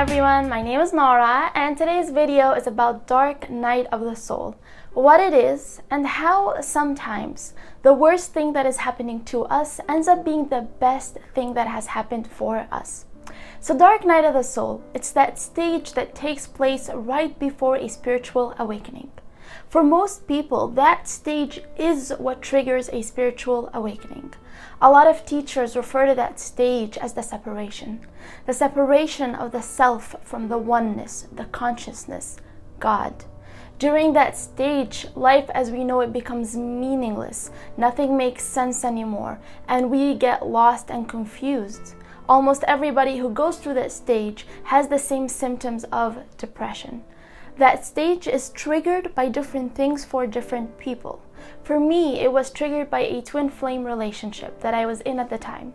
everyone, my name is Nora and today's video is about dark night of the soul, what it is and how sometimes the worst thing that is happening to us ends up being the best thing that has happened for us. So dark night of the soul, it's that stage that takes place right before a spiritual awakening. For most people, that stage is what triggers a spiritual awakening. A lot of teachers refer to that stage as the separation of the self from the oneness, the consciousness, God. During that stage, life as we know it becomes meaningless. Nothing makes sense anymore, and we get lost and confused. Almost everybody who goes through that stage has the same symptoms of depression. That stage is triggered by different things for different people. For me, it was triggered by a twin flame relationship that I was in at the time.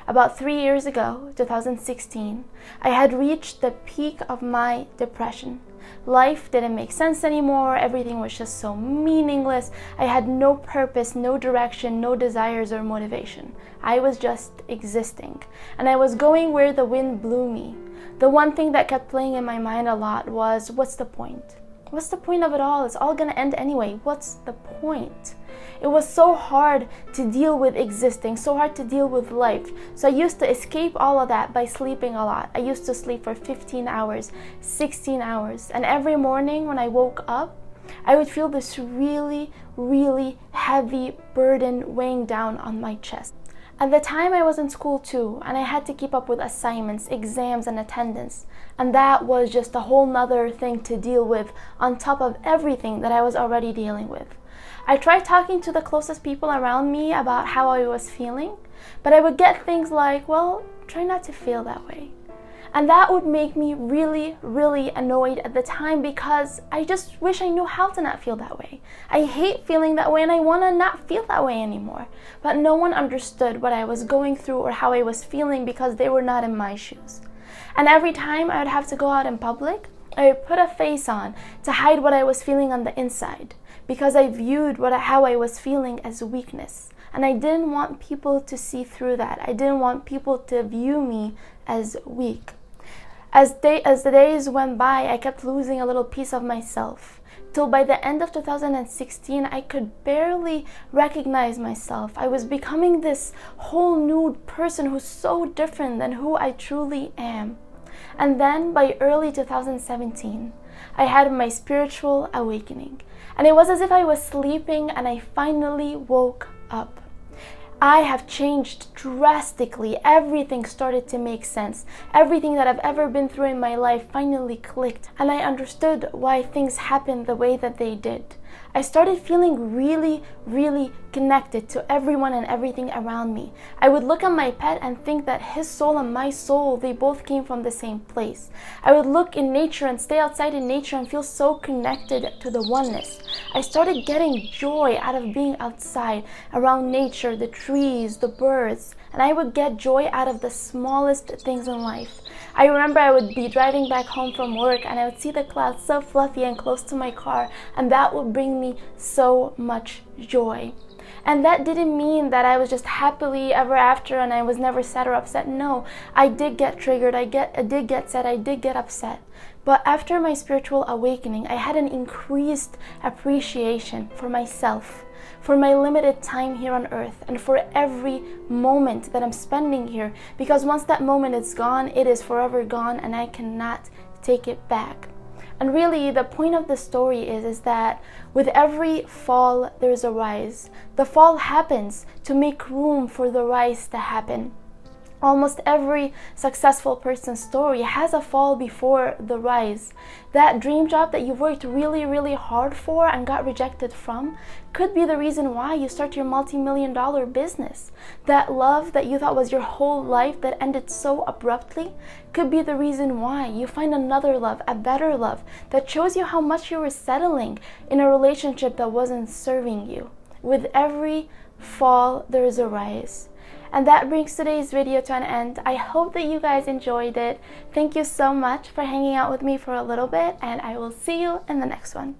About 3 years ago, 2016, I had reached the peak of my depression. Life didn't make sense anymore. Everything was just so meaningless. I had no purpose, no direction, no desires or motivation. I was just existing. And I was going where the wind blew me. The one thing that kept playing in my mind a lot was, what's the point? What's the point of it all? It's all gonna end anyway. What's the point? It was so hard to deal with existing, so hard to deal with life. So I used to escape all of that by sleeping a lot. I used to sleep for 15 hours, 16 hours. And every morning when I woke up, I would feel this really, really heavy burden weighing down on my chest. At the time I was in school too, and I had to keep up with assignments, exams, and attendance. And that was just a whole nother thing to deal with on top of everything that I was already dealing with. I tried talking to the closest people around me about how I was feeling, but I would get things like, well, try not to feel that way. And that would make me really, really annoyed at the time because I just wish I knew how to not feel that way. I hate feeling that way and I want to not feel that way anymore. But no one understood what I was going through or how I was feeling because they were not in my shoes. And every time I would have to go out in public, I would put a face on to hide what I was feeling on the inside because I viewed how I was feeling as weakness. And I didn't want people to see through that. I didn't want people to view me as weak. As the days went by, I kept losing a little piece of myself. Till by the end of 2016, I could barely recognize myself. I was becoming this whole new person who's so different than who I truly am. And then by early 2017, I had my spiritual awakening. And it was as if I was sleeping and I finally woke up. I have changed drastically. Everything started to make sense. Everything that I've ever been through in my life finally clicked, and I understood why things happened the way that they did. I started feeling really, really connected to everyone and everything around me. I would look at my pet and think that his soul and my soul, they both came from the same place. I would look in nature and stay outside in nature and feel so connected to the oneness. I started getting joy out of being outside, around nature, the trees, the birds, and I would get joy out of the smallest things in life. I remember I would be driving back home from work and I would see the clouds so fluffy and close to my car, and that would bring me so much joy. And that didn't mean that I was just happily ever after and I was never sad or upset. No, I did get triggered, I did get sad, I did get upset. But after my spiritual awakening, I had an increased appreciation for myself, for my limited time here on earth, and for every moment that I'm spending here. Because once that moment is gone, it is forever gone and I cannot take it back. And really, the point of the story is that with every fall, there's a rise. The fall happens to make room for the rise to happen. Almost every successful person's story has a fall before the rise. That dream job that you worked really, really hard for and got rejected from could be the reason why you start your multi-million-dollar business. That love that you thought was your whole life that ended so abruptly could be the reason why you find another love, a better love, that shows you how much you were settling in a relationship that wasn't serving you. With every fall, there is a rise. And that brings today's video to an end. I hope that you guys enjoyed it. Thank you so much for hanging out with me for a little bit, and I will see you in the next one.